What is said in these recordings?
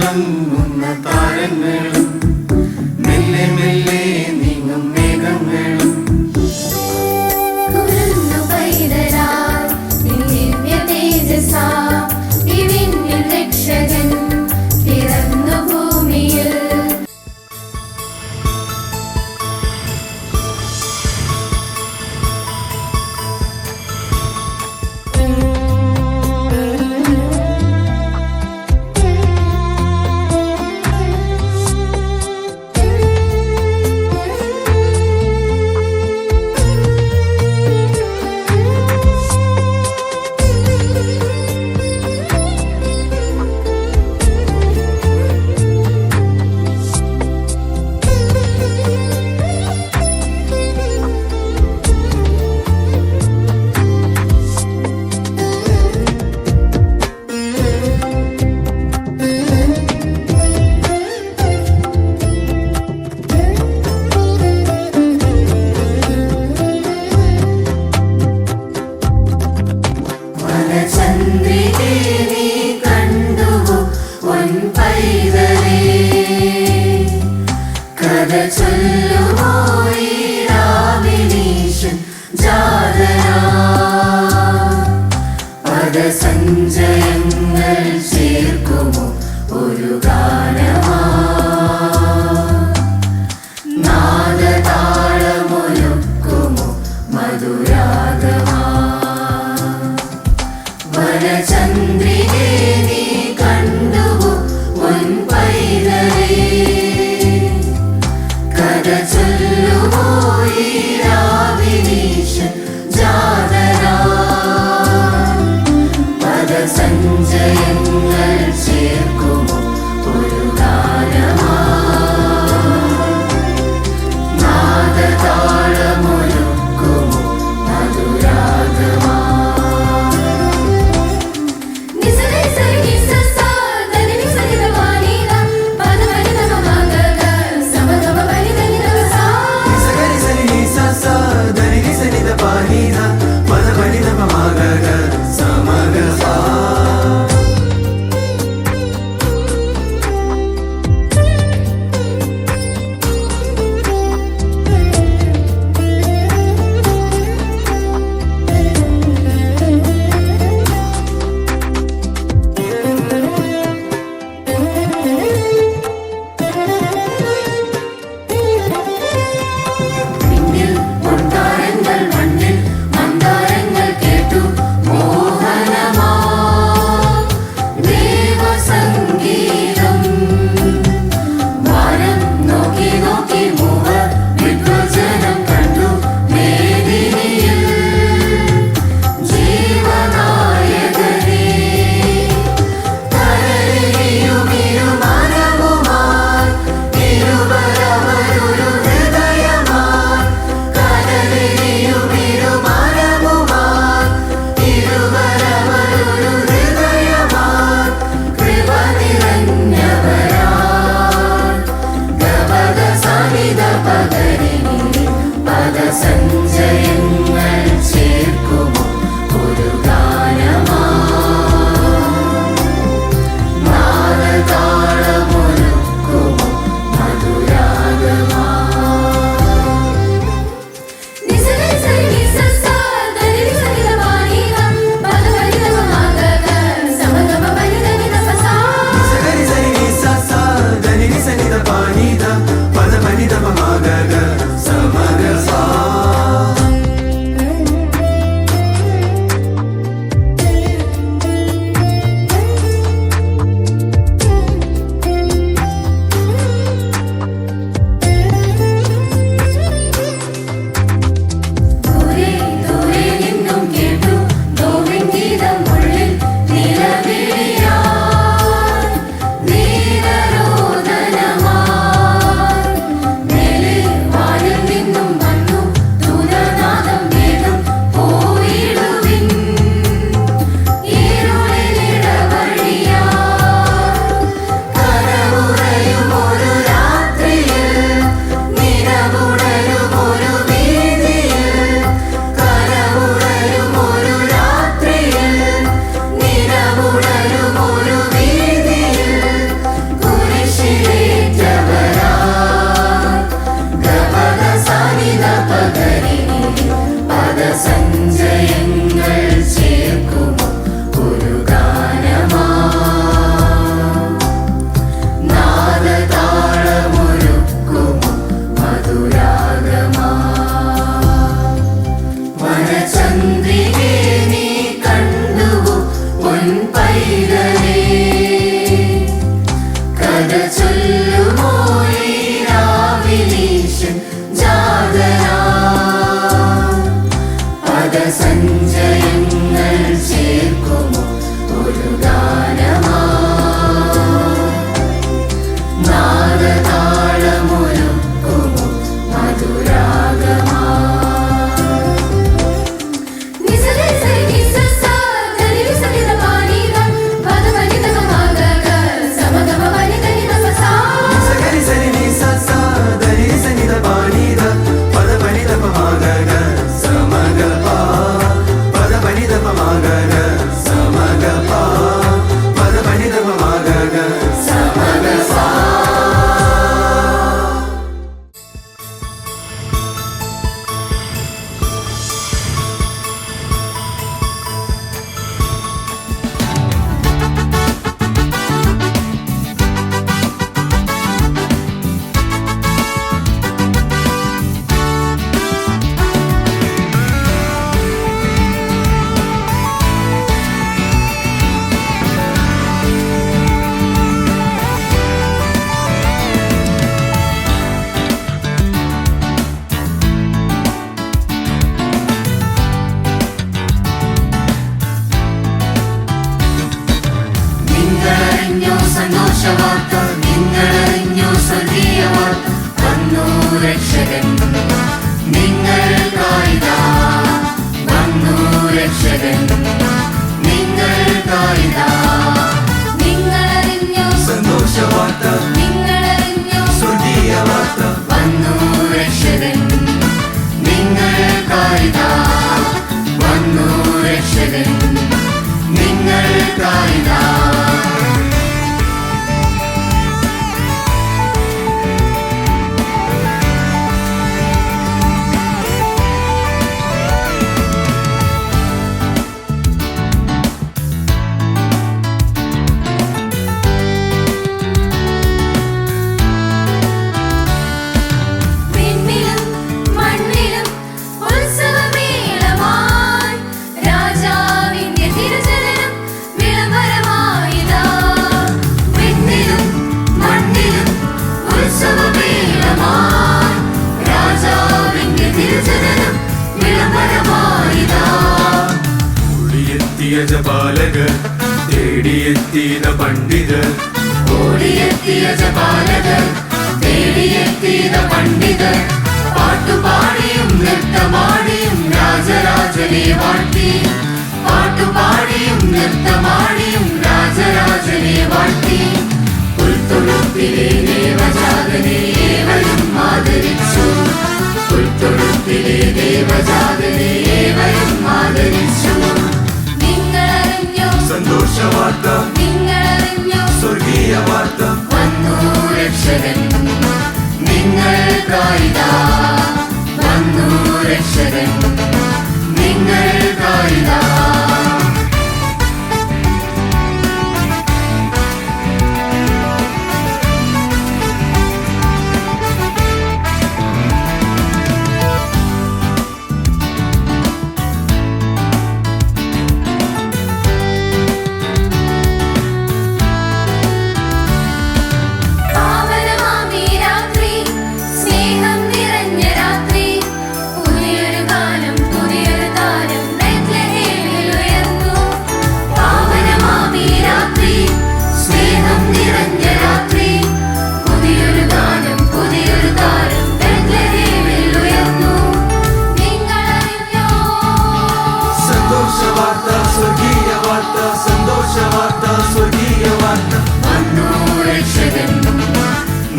തിളങ്ങുന്ന താരങ്ങളും മെല്ലെ മെല്ലെ നീങ്ങും മേഘങ്ങളും രക്ഷകൻ പിറന്നു ഭൂമിയിൽ. സഞ്ചയങ്ങൾ ചേർക്കുമോ ഒരു ഗാനമാ നാദതാളമൊരുക്കുമോ മധുരാഗമാ വനചന്ദ്രികേ നീ കണ്ടുവോ പൊൻപൈതലേ കഥ ചൊല്ലുമോ ഈ രാവിനീശൻ ജാതനാ സഞ്ചയങ്ങൾ ചേർക്കുമോ ഒരു ഗാനമാ നാദതാളമൊരുക്കുമോ മധുരാഗമാ നിങ്ങളറിഞ്ഞോ സന്തോഷവാർത്ത, നിങ്ങളറിഞ്ഞോ സ്വർഗീയ വാർത്ത, വന്നു രക്ഷകൻ നിങ്ങൾക്കായിതാ, വന്നു രക്ഷകൻ നിങ്ങൾക്കായിതാ. നിങ്ങളറിഞ്ഞോ സന്തോഷവാർത്ത, നിങ്ങളറിഞ്ഞോ സ്വർഗീയ വാർത്ത, വന്നു രക്ഷകൻ നിങ്ങൾക്കായിതാ, വന്നു രക്ഷകൻ നിങ്ങൾക്കായിതാ. വിണ്ണിലും മണ്ണിലും ഉത്സവമേളമായി രാജാവിന്റെ തിരുജനനം വിളംബരമായിതാ. വിണ്ണിലും മണ്ണിലും ഉത്സവമേളമായി രാജാവിന്റെ തിരുജനനം വിളംബരമായിതാ. ഓടിയെത്തിയ ജപാലകർ, തേടിയെത്തിയ പണ്ഡിതർ, ഓടിയെത്തിയ ജപാലകർ, തേടിയെത്തിയ പണ്ഡിതർ, പാട്ടുപാടിയും നൃത്തമാടിയും രാജരാജനെ വാഴ്ത്തി, പാട്ടുപാടിയും നൃത്തമാടിയും രാജരാജനെ വാഴ്ത്തി. പുൽത്തൊഴുത്തിലെ ദേവജാതനെ ഏവരും ആദരിച്ചു, പുൽത്തൊഴുത്തിലെ ദേവജാതനെ ഏവരും ആദരിച്ചു. നിങ്ങളറിഞ്ഞോ സന്തോഷവാർത്ത, നിങ്ങളറിഞ്ഞോ സ്വർഗീയ വാർത്ത, വന്നു രക്ഷകൻ നിങ്ങൾക്കായിതാ, വന്നു രക്ഷകൻ നിങ്ങൾക്കായിതാ. പാവനമാമീ രാത്രി, സ്നേഹം നിറഞ്ഞ രാത്രി, പുതിയൊരു ഗാനം പുതിയൊരു താരം ബെത്ലഹേമിൽ ഉയർന്നു. പാവനമാമീ രാത്രി, സ്നേഹം നിറഞ്ഞ രാത്രി, പുതിയൊരു ഗാനം പുതിയൊരു താരം ബെത്ലഹേമിൽ ഉയർന്നു. നിങ്ങളറിഞ്ഞോ സന്തോഷവാർത്ത, സ്വർഗീയ വാർത്ത, സന്തോഷവാർത്ത, സ്വർഗീയ വാർത്ത, വന്നു രക്ഷകൻ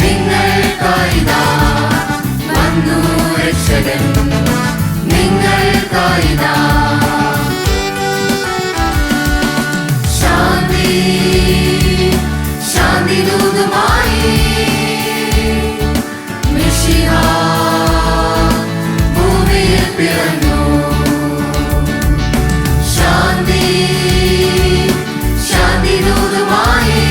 നിങ്ങൾക്കായിതാ, വന്നു രക്ഷകൻ നിങ്ങൾക്കായിതാ. ശാന്തി ശാന്തി ദൂതുമായി മിശിഹ ഭൂമിയിൽ പിറന്നു. ശാന്തി ശാന്തി ദൂതുമായി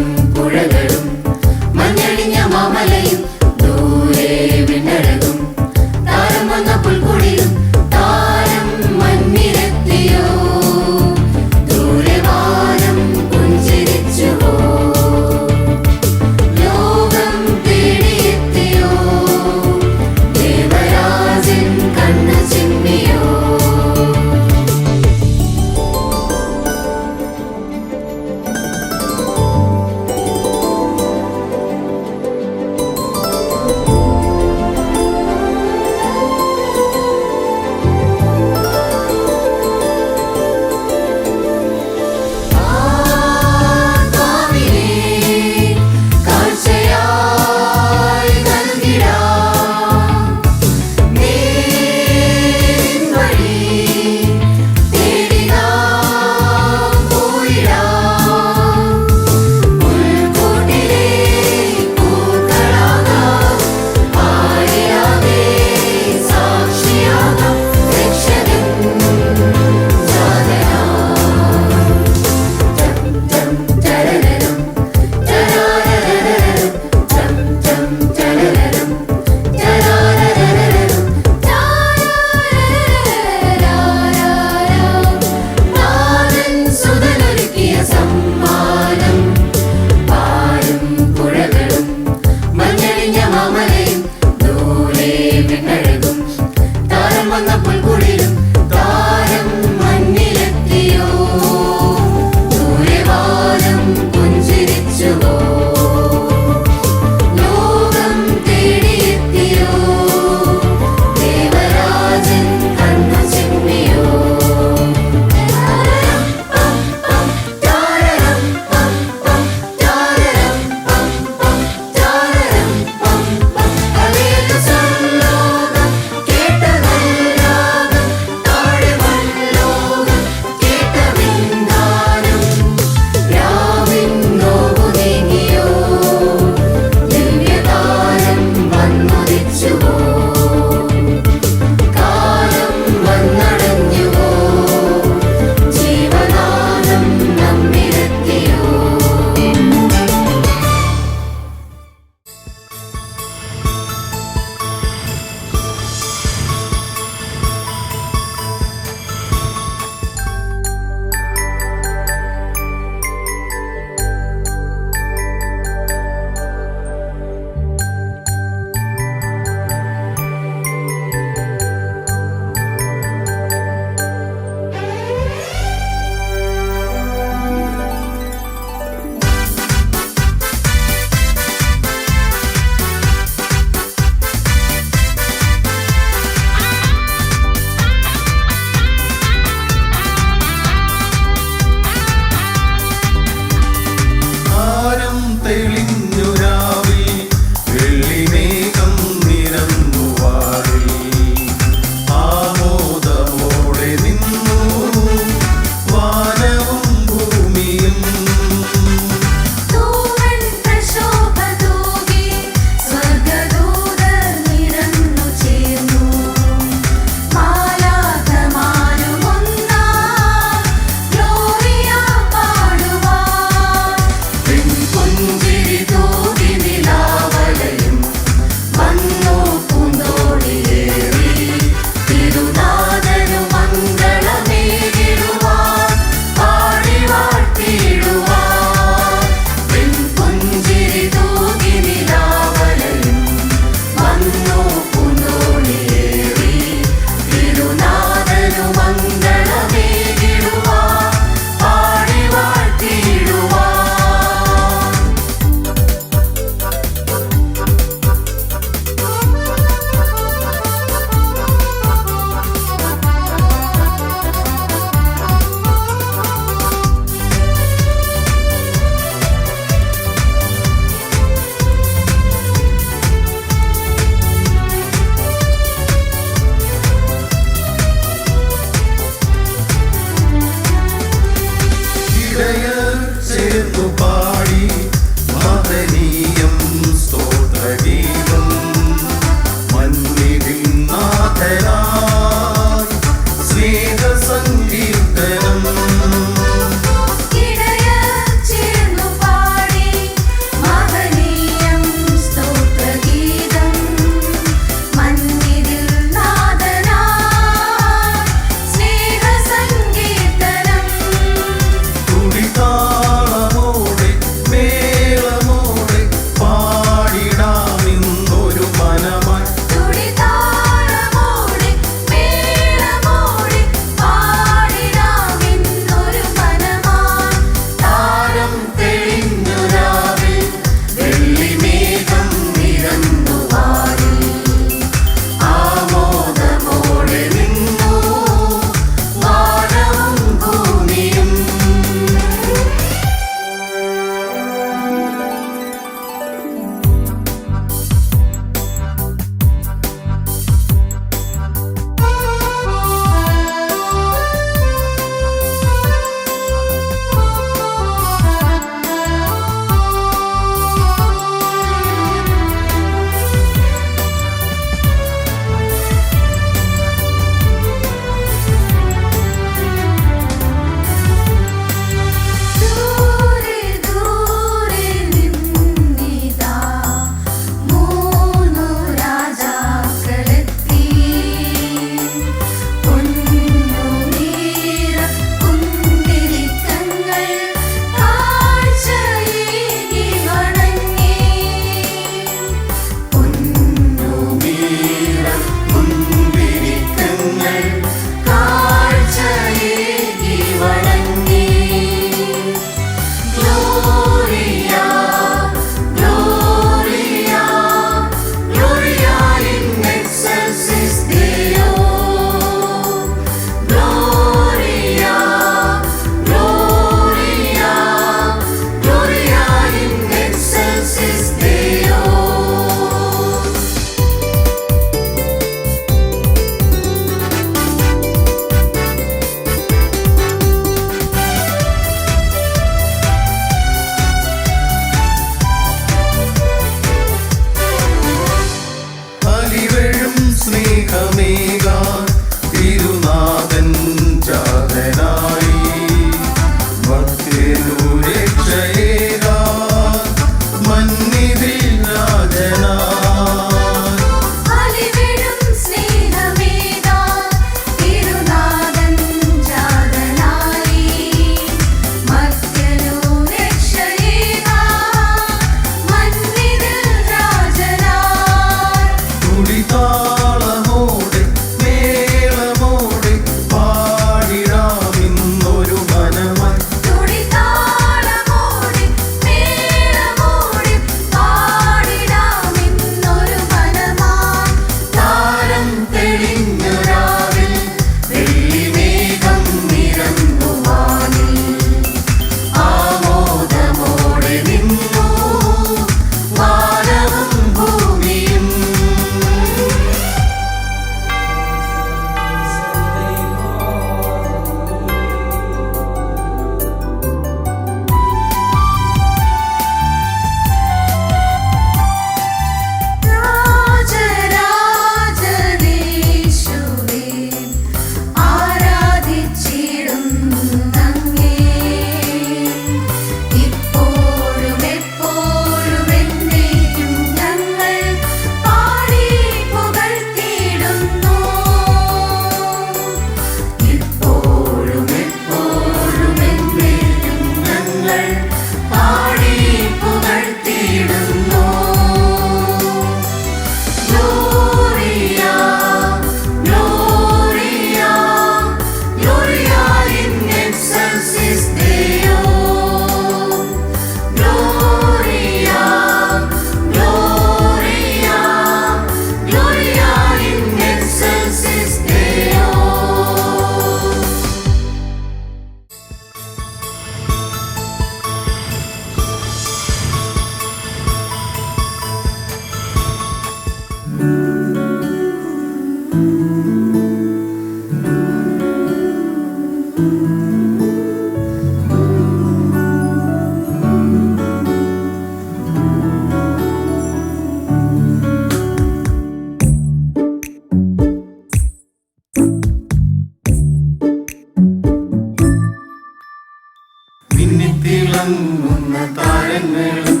മിന്നിത്തിളങ്ങുന്ന താരങ്ങളും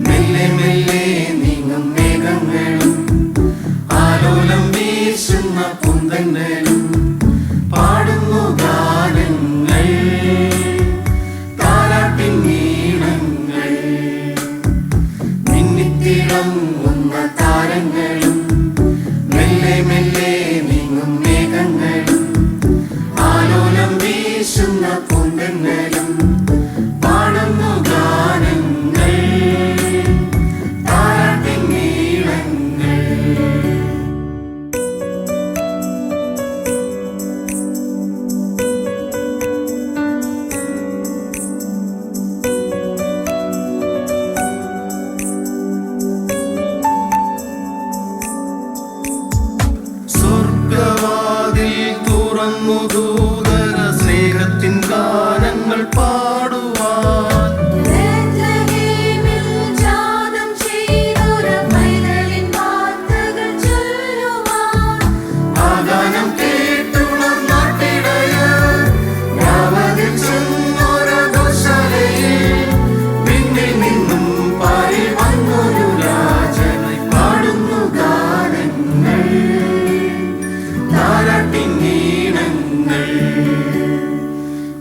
മെല്ലെ മെല്ലെ നീങ്ങും മേഘങ്ങളും ആലോലം വീശുന്ന പൂന്തന്നലും പാടുന്നു ഗാനങ്ങൾ താരാട്ടിൻ ഈണങ്ങൾ. മിന്നിത്തിളങ്ങുന്ന താരങ്ങളും മെല്ലെ മെല്ലെ നീങ്ങും മേഘങ്ങളും ആലോലം വീശുന്ന പൂന്തന്നലും പാടുന്നു ഗാനങ്ങൾ താരാട്ടിൻ ഈണങ്ങൾ. സ്വർഗവാതിൽ തുറന്നു ദൂതര സ്നേഹത്തിൻ ഗാനങ്ങൾ പാടുവാൻ. ബേത്ലഹേമിൽ ജാതം ചെയ്തൊരു പൈതലിൻ വാർത്തകൾ ചൊല്ലുവാൻ. ആ ഗാനം കേട്ടുണർന്നിടയർ രാവതിൽ ചെന്നൊരു ഗോശാലയിൽ പിന്നിൽ നിന്നും പാരി വന്നൊരു രാജനായി പാടുന്നു ഗാനങ്ങൾ താരാട്ടിൻ ഈണങ്ങൾ.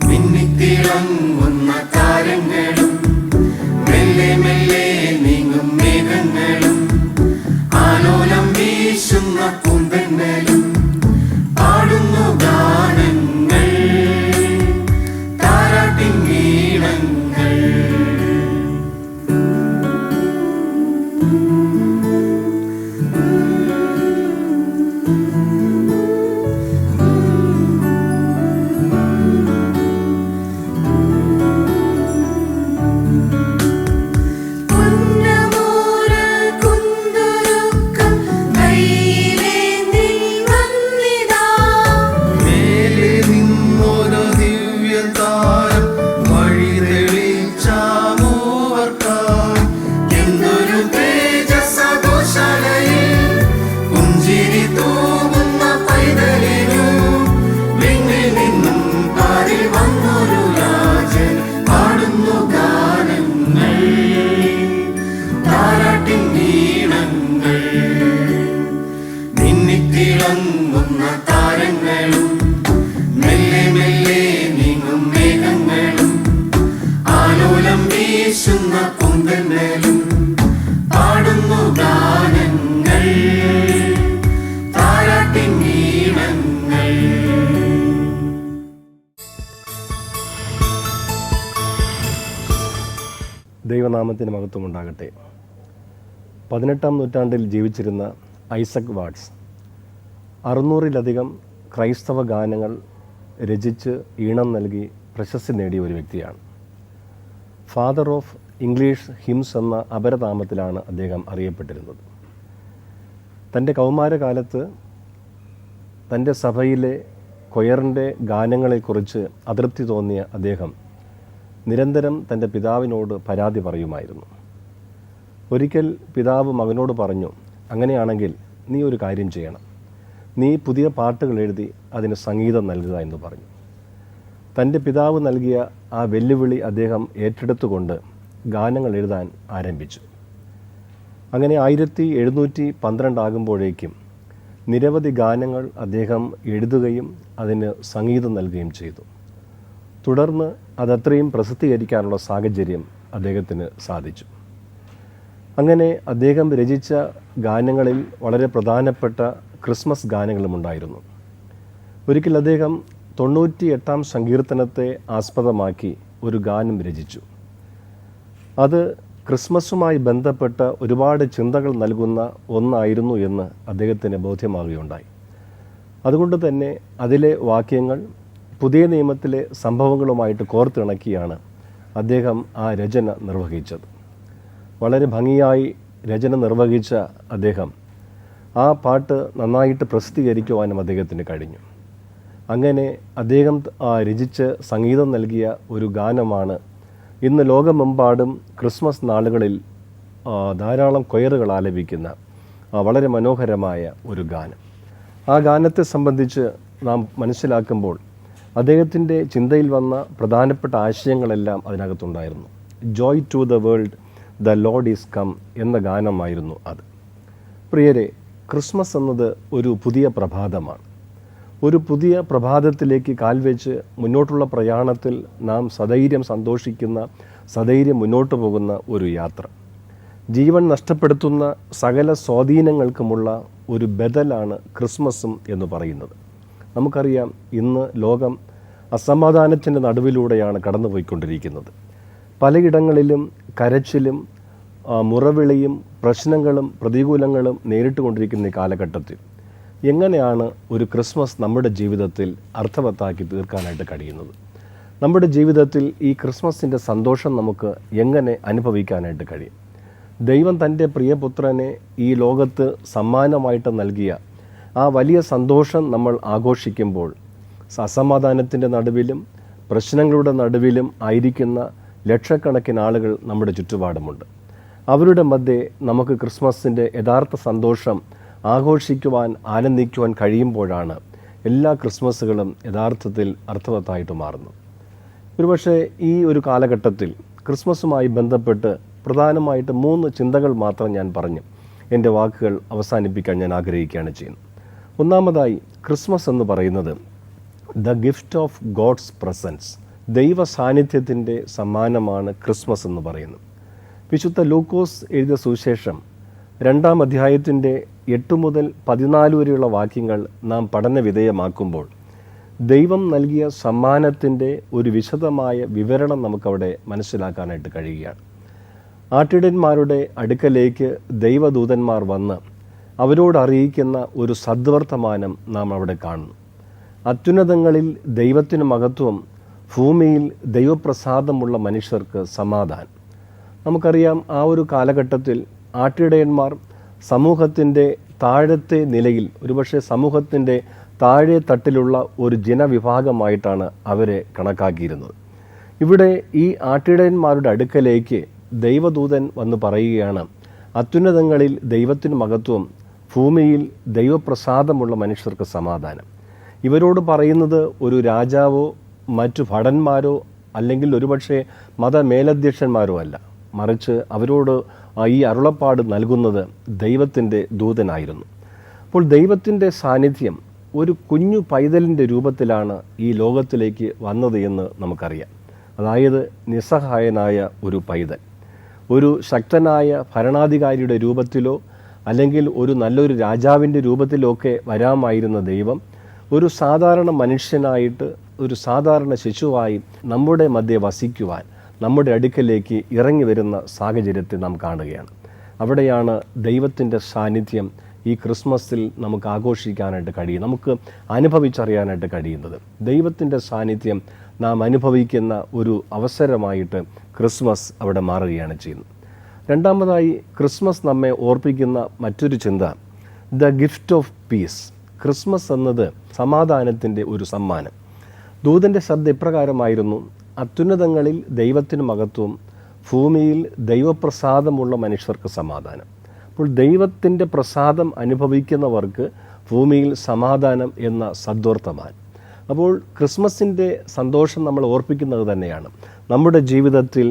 മിന്നിത്തിളങ്ങുന്ന താരങ്ങളും മെല്ലെ മെല്ലെ നീങ്ങും മേഘങ്ങളും ആലോലം വീശുന്ന പൂന്തന്നലും പാടുന്നു ഗാനങ്ങൾ താരാട്ടിൻ ഈണങ്ങൾ. പുന്നമൂര് കുന്തുരുക്കം കൈയിലേന്തി വന്നിതാ. മേലെ നിന്നൊരു ദിവ്യതാരം വഴി തെളിച്ചാമൂവർക്കായി. എന്തൊരു തേജസ്സാ ഗോശാലയിൽ പുഞ്ചിരി തൂകുന്ന പൈതലിനു വിണ്ണിൽ നിന്നും പാരി വന്നൊരു രാജൻ പാടുന്നു ഗാനങ്ങൾ താരാട്ടിൻ ഈണങ്ങൾ. മിന്നിത്തിളങ്ങുന്ന താരങ്ങളും മെല്ലെ മെല്ലെ നീങ്ങും മേഘങ്ങളും ആലോലം വീശുന്ന പൂന്തന്നലും പാടുന്നു ഗാനങ്ങൾ താരാട്ടിൻ ഈണങ്ങൾ. ദൈവനാമത്തിന് മഹത്വമുണ്ടാകട്ടെ. 18-ാം നൂറ്റാണ്ടിൽ ജീവിച്ചിരുന്ന ഐസക് വാട്സ് 600-ലധികം ക്രൈസ്തവ ഗാനങ്ങൾ രചിച്ച് ഈണം നൽകി പ്രശസ്തി നേടിയ ഒരു വ്യക്തിയാണ്. ഫാദർ ഓഫ് ഇംഗ്ലീഷ് ഹിംസ് എന്ന അപരനാമത്തിലാണ് അദ്ദേഹം അറിയപ്പെട്ടിരുന്നത്. തൻ്റെ കൗമാരകാലത്ത് തൻ്റെ സഭയിലെ കൊയറിൻ്റെ ഗാനങ്ങളെക്കുറിച്ച് അതൃപ്തി തോന്നിയ അദ്ദേഹം നിരന്തരം തൻ്റെ പിതാവിനോട് പരാതി പറയുമായിരുന്നു. ഒരിക്കൽ പിതാവ് മകനോട് പറഞ്ഞു, അങ്ങനെയാണെങ്കിൽ നീ ഒരു കാര്യം ചെയ്യണം, നീ പുതിയ പാട്ടുകൾ എഴുതി അതിന് സംഗീതം നൽകുക എന്ന് പറഞ്ഞു. തൻ്റെ പിതാവ് നൽകിയ ആ വെല്ലുവിളി അദ്ദേഹം ഏറ്റെടുത്തുകൊണ്ട് ഗാനങ്ങൾ എഴുതാൻ ആരംഭിച്ചു. അങ്ങനെ 1712 ആകുമ്പോഴേക്കും നിരവധി ഗാനങ്ങൾ അദ്ദേഹം എഴുതുകയും അതിന് സംഗീതം നൽകുകയും ചെയ്തു. തുടർന്ന് അതത്രയും പ്രസിദ്ധീകരിക്കാനുള്ള സാഹചര്യം അദ്ദേഹത്തിന് സാധിച്ചു. അങ്ങനെ അദ്ദേഹം രചിച്ച ഗാനങ്ങളിൽ വളരെ പ്രധാനപ്പെട്ട ക്രിസ്മസ് ഗാനങ്ങളുമുണ്ടായിരുന്നു. ഒരിക്കൽ അദ്ദേഹം 98-ാം സങ്കീർത്തനത്തെ ആസ്പദമാക്കി ഒരു ഗാനം രചിച്ചു. അത് ക്രിസ്മസുമായി ബന്ധപ്പെട്ട ഒരുപാട് ചിന്തകൾ നൽകുന്ന ഒന്നായിരുന്നു എന്ന് അദ്ദേഹത്തിന് ബോധ്യമാവുകയുണ്ടായി. അതുകൊണ്ട് തന്നെ അതിലെ വാക്യങ്ങൾ പുതിയ നിയമത്തിലെ സംഭവങ്ങളുമായിട്ട് കോർത്തിണക്കിയാണ് അദ്ദേഹം ആ രചന നിർവഹിച്ചത്. വളരെ ഭംഗിയായി രചന നിർവഹിച്ച അദ്ദേഹം ആ പാട്ട് നന്നായിട്ട് പ്രസിദ്ധീകരിക്കുവാനും അദ്ദേഹത്തിന് കഴിഞ്ഞു. അങ്ങനെ അദ്ദേഹം രചിച്ച് സംഗീതം നൽകിയ ഒരു ഗാനമാണ് ഇന്ന് ലോകമെമ്പാടും ക്രിസ്മസ് നാളുകളിൽ ധാരാളം കൊയറുകൾ ആലപിക്കുന്ന വളരെ മനോഹരമായ ഒരു ഗാനം. ആ ഗാനത്തെ സംബന്ധിച്ച് നാം മനസ്സിലാക്കുമ്പോൾ അദ്ദേഹത്തിൻ്റെ ചിന്തയിൽ വന്ന പ്രധാനപ്പെട്ട ആശയങ്ങളെല്ലാം അതിനകത്തുണ്ടായിരുന്നു. Joy to the world, the lord is come എന്ന ഗാനമായിരുന്നു അത്. പ്രിയരെ, ക്രിസ്മസ് എന്നത് ഒരു പുതിയ പ്രഭാതമാണ്. ഒരു പുതിയ പ്രഭാതത്തിലേക്ക് കാൽവെച്ച് മുന്നോട്ടുള്ള പ്രയാണത്തിൽ നാം സധൈര്യം സന്തോഷിക്കുന്ന, സധൈര്യം മുന്നോട്ട് പോകുന്ന ഒരു യാത്ര. ജീവൻ നഷ്ടപ്പെടുത്തുന്ന സകല സ്വാധീനങ്ങൾക്കുമുള്ള ഒരു ബദലാണ് ക്രിസ്മസും എന്ന് പറയുന്നത്. നമുക്കറിയാം, ഇന്ന് ലോകം അസമാധാനത്തിൻ്റെ നടുവിലൂടെയാണ് കടന്നുപോയിക്കൊണ്ടിരിക്കുന്നത്. പലയിടങ്ങളിലും കരച്ചിലും മുറവിളിയും പ്രശ്നങ്ങളും പ്രതികൂലങ്ങളും നേരിട്ടുകൊണ്ടിരിക്കുന്ന ഈ കാലഘട്ടത്തിൽ എങ്ങനെയാണ് ഒരു ക്രിസ്മസ് നമ്മുടെ ജീവിതത്തിൽ അർത്ഥവത്താക്കി തീർക്കാനായിട്ട് കഴിയുന്നത്? നമ്മുടെ ജീവിതത്തിൽ ഈ ക്രിസ്മസിൻ്റെ സന്തോഷം നമുക്ക് എങ്ങനെ അനുഭവിക്കാനായിട്ട് കഴിയും? ദൈവം തൻ്റെ പ്രിയപുത്രനെ ഈ ലോകത്ത് സമ്മാനമായിട്ട് നൽകിയ ആ വലിയ സന്തോഷം നമ്മൾ ആഘോഷിക്കുമ്പോൾ അസമാധാനത്തിൻ്റെ നടുവിലും പ്രശ്നങ്ങളുടെ നടുവിലും ആയിരിക്കുന്ന ലക്ഷക്കണക്കിന് ആളുകൾ നമ്മുടെ ചുറ്റുപാടുമുണ്ട്. അവരുടെ മധ്യേ നമുക്ക് ക്രിസ്മസിൻ്റെ യഥാർത്ഥ സന്തോഷം ആഘോഷിക്കുവാൻ, ആനന്ദിക്കുവാൻ കഴിയുമ്പോഴാണ് എല്ലാ ക്രിസ്മസുകളും യഥാർത്ഥത്തിൽ അർത്ഥവത്തായിട്ട് മാറുന്നത്. ഒരുപക്ഷെ ഈ ഒരു കാലഘട്ടത്തിൽ ക്രിസ്മസുമായി ബന്ധപ്പെട്ട് പ്രധാനമായിട്ട് 3 ചിന്തകൾ മാത്രം ഞാൻ പറഞ്ഞു എൻ്റെ വാക്കുകൾ അവസാനിപ്പിക്കാൻ ഞാൻ ആഗ്രഹിക്കുകയാണ് ചെയ്യുന്നത്. ഒന്നാമതായി, ക്രിസ്മസ് എന്ന് പറയുന്നത് the gift of God's presence, ദൈവ സാന്നിധ്യത്തിൻ്റെ സമ്മാനമാണ് ക്രിസ്മസ് എന്ന് പറയുന്നത്. വിശുദ്ധ ലൂക്കോസ് എഴുതിയ സുവിശേഷം 2-ാം അധ്യായത്തിൻ്റെ 8 മുതൽ 14 വരെയുള്ള വാക്യങ്ങൾ നാം പഠന വിധേയമാക്കുമ്പോൾ ദൈവം നൽകിയ സമ്മാനത്തിൻ്റെ ഒരു വിശദമായ വിവരണം നമുക്കവിടെ മനസ്സിലാക്കാനായിട്ട് കഴിയുകയാണ്. ആട്ടിടയന്മാരുടെ അടുക്കലേക്ക് ദൈവദൂതന്മാർ വന്ന് അവരോട് അറിയിക്കുന്ന ഒരു സദ്വർത്തമാനം നാം അവിടെ കാണുന്നു. അത്യുന്നതങ്ങളിൽ ദൈവത്തിന് മഹത്വം, ഭൂമിയിൽ ദൈവപ്രസാദമുള്ള മനുഷ്യർക്ക് സമാധാനം. നമുക്കറിയാം, ആ ഒരു കാലഘട്ടത്തിൽ ആട്ടിടയന്മാർ സമൂഹത്തിൻ്റെ താഴത്തെ നിലയിൽ, ഒരുപക്ഷെ സമൂഹത്തിൻ്റെ താഴെ തട്ടിലുള്ള ഒരു ജനവിഭാഗമായിട്ടാണ് അവരെ കണക്കാക്കിയിരുന്നത്. ഇവിടെ ഈ ആട്ടിടയന്മാരുടെ അടുക്കലേക്ക് ദൈവദൂതൻ വന്ന് പറയുകയാണ്, അത്യുന്നതങ്ങളിൽ ദൈവത്തിന് മഹത്വം, ഭൂമിയിൽ ദൈവപ്രസാദമുള്ള മനുഷ്യർക്ക് സമാധാനം. ഇവരോട് പറയുന്നത് ഒരു രാജാവോ മറ്റു ഭടന്മാരോ അല്ലെങ്കിൽ ഒരുപക്ഷെ മതമേലധ്യക്ഷന്മാരോ അല്ല, മറിച്ച് അവരോട് ഈ അരുളപ്പാട് നൽകുന്നത് ദൈവത്തിൻ്റെ ദൂതനായിരുന്നു. അപ്പോൾ ദൈവത്തിൻ്റെ സാന്നിധ്യം ഒരു കുഞ്ഞു പൈതലിൻ്റെ രൂപത്തിലാണ് ഈ ലോകത്തിലേക്ക് വന്നത് എന്ന് നമുക്കറിയാം. അതായത് നിസ്സഹായനായ ഒരു പൈതൽ. ഒരു ശക്തനായ ഭരണാധികാരിയുടെ രൂപത്തിലോ അല്ലെങ്കിൽ ഒരു നല്ലൊരു രാജാവിൻ്റെ രൂപത്തിലോ ഒക്കെ വരാമായിരുന്ന ദൈവം ഒരു സാധാരണ മനുഷ്യനായിട്ട്, ഒരു സാധാരണ ശിശുവായി നമ്മുടെ മധ്യേ വസിക്കുവാൻ നമ്മുടെ അടുക്കലേക്ക് ഇറങ്ങി വരുന്ന സാഹചര്യത്തെ നാം കാണുകയാണ്. അവിടെയാണ് ദൈവത്തിൻ്റെ സാന്നിധ്യം ഈ ക്രിസ്മസിൽ നമുക്ക് ആഘോഷിക്കാനായിട്ട് കഴിയും, നമുക്ക് അനുഭവിച്ചറിയാനായിട്ട് കഴിയുന്നത്. ദൈവത്തിൻ്റെ സാന്നിധ്യം നാം അനുഭവിക്കുന്ന ഒരു അവസരമായിട്ട് ക്രിസ്മസ് അവിടെ മാറുകയാണ് ചെയ്യുന്നത്. രണ്ടാമതായി, ക്രിസ്മസ് നമ്മെ ഓർപ്പിക്കുന്ന മറ്റൊരു ചിന്ത the gift of peace. Christmas എന്നത് സമാധാനത്തിൻ്റെ ഒരു സമ്മാനം. ദൂതൻ്റെ ശബ്ദം ഇപ്രകാരമായിരുന്നു, അത്യുന്നതങ്ങളിൽ ദൈവത്തിന് മഹത്വം, ഭൂമിയിൽ ദൈവപ്രസാദമുള്ള മനുഷ്യർക്ക് സമാധാനം. അപ്പോൾ ദൈവത്തിൻ്റെ പ്രസാദം അനുഭവിക്കുന്നവർക്ക് ഭൂമിയിൽ സമാധാനം എന്ന സദ്വർത്തമാനം. അപ്പോൾ ക്രിസ്മസിൻ്റെ സന്തോഷം നമ്മൾ ഓർപ്പിക്കുന്നത് തന്നെയാണ്. നമ്മുടെ ജീവിതത്തിൽ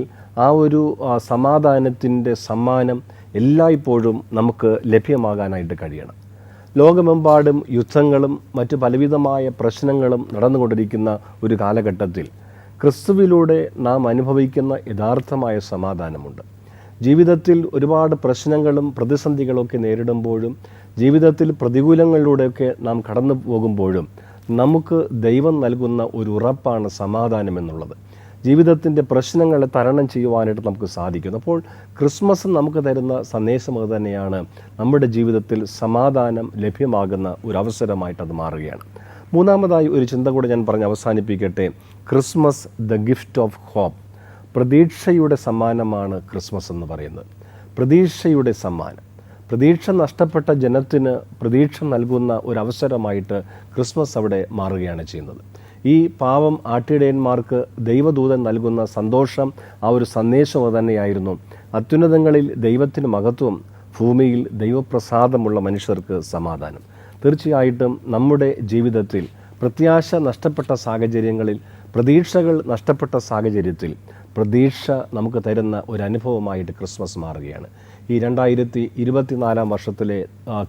ആ ഒരു സമാധാനത്തിൻ്റെ സമ്മാനം എല്ലായ്പ്പോഴും നമുക്ക് ലഭ്യമാകാനായിട്ട് കഴിയണം. ലോകമെമ്പാടും യുദ്ധങ്ങളും മറ്റു പലവിധമായ പ്രശ്നങ്ങളും നടന്നുകൊണ്ടിരിക്കുന്ന ഒരു കാലഘട്ടത്തിൽ ക്രിസ്തുവിലൂടെ നാം അനുഭവിക്കുന്ന യഥാർത്ഥമായ സമാധാനമുണ്ട്. ജീവിതത്തിൽ ഒരുപാട് പ്രശ്നങ്ങളും പ്രതിസന്ധികളൊക്കെ നേരിടുമ്പോഴും ജീവിതത്തിൽ പ്രതികൂലങ്ങളിലൂടെയൊക്കെ നാം കടന്നു പോകുമ്പോഴും നമുക്ക് ദൈവം നൽകുന്ന ഒരു ഉറപ്പാണ് സമാധാനം എന്നുള്ളത്. ജീവിതത്തിൻ്റെ പ്രശ്നങ്ങളെ തരണം ചെയ്യുവാനായിട്ട് നമുക്ക് സാധിക്കുന്നു. അപ്പോൾ ക്രിസ്മസ് നമുക്ക് തരുന്ന സന്ദേശം അത് തന്നെയാണ്, നമ്മുടെ ജീവിതത്തിൽ സമാധാനം ലഭ്യമാകുന്ന ഒരു അവസരമായിട്ട് അത് മാറുകയാണ്. മൂന്നാമതായി ഒരു ചിന്ത കൂടെ ഞാൻ പറഞ്ഞ് അവസാനിപ്പിക്കട്ടെ. Christmas the gift of hope. പ്രതീക്ഷയുടെ സമ്മാനമാണ് ക്രിസ്മസ് എന്ന് പറയുന്നത്. പ്രതീക്ഷയുടെ സമ്മാനം. പ്രതീക്ഷ നഷ്ടപ്പെട്ട ജനത്തിന് പ്രതീക്ഷ നൽകുന്ന ഒരു അവസരമായിട്ട് ക്രിസ്മസ് അവിടെ മാറുകയാണ് ചെയ്യുന്നത്. ഈ പാവം ആട്ടിടയന്മാർക്ക് ദൈവദൂതൻ നൽകുന്ന സന്തോഷം, ആ ഒരു സന്ദേശം തന്നെയായിരുന്നു അത്യുന്നതങ്ങളിൽ ദൈവത്തിന് മഹത്വം, ഭൂമിയിൽ ദൈവപ്രസാദമുള്ള മനുഷ്യർക്ക് സമാധാനം. തീർച്ചയായിട്ടും നമ്മുടെ ജീവിതത്തിൽ പ്രത്യാശ നഷ്ടപ്പെട്ട സാഹചര്യങ്ങളിൽ, പ്രതീക്ഷകൾ നഷ്ടപ്പെട്ട സാഹചര്യത്തിൽ പ്രതീക്ഷ നമുക്ക് തരുന്ന ഒരു അനുഭവമായിട്ട് ക്രിസ്മസ് മാറുകയാണ്. ഈ 2024 വർഷത്തിലെ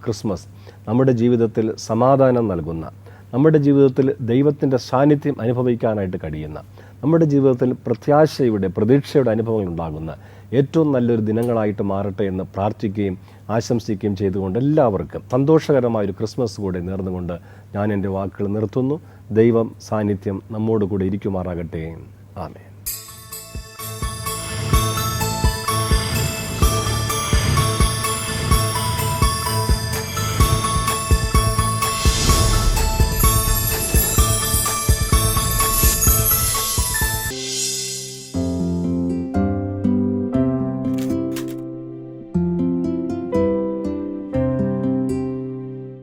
ക്രിസ്മസ് നമ്മുടെ ജീവിതത്തിൽ സമാധാനം നൽകുന്ന, നമ്മുടെ ജീവിതത്തിൽ ദൈവത്തിൻ്റെ സാന്നിധ്യം അനുഭവിക്കാനായിട്ട് കഴിയുന്ന, നമ്മുടെ ജീവിതത്തിൽ പ്രത്യാശയുടെ, പ്രതീക്ഷയുടെ അനുഭവങ്ങൾ ഉണ്ടാകുന്ന ഏറ്റവും നല്ലൊരു ദിനങ്ങളായിട്ട് മാറട്ടെ എന്ന് പ്രാർത്ഥിക്കുകയും ആശംസിക്കുകയും ചെയ്തുകൊണ്ട് എല്ലാവർക്കും സന്തോഷകരമായൊരു ക്രിസ്മസ് കൂടെ നേർന്നുകൊണ്ട് ഞാൻ എൻ്റെ വാക്കുകൾ നിർത്തുന്നു. ദൈവം സാന്നിധ്യം നമ്മോട് കൂടെ ഇരിക്കുമാറാകട്ടെ. ആമേൻ.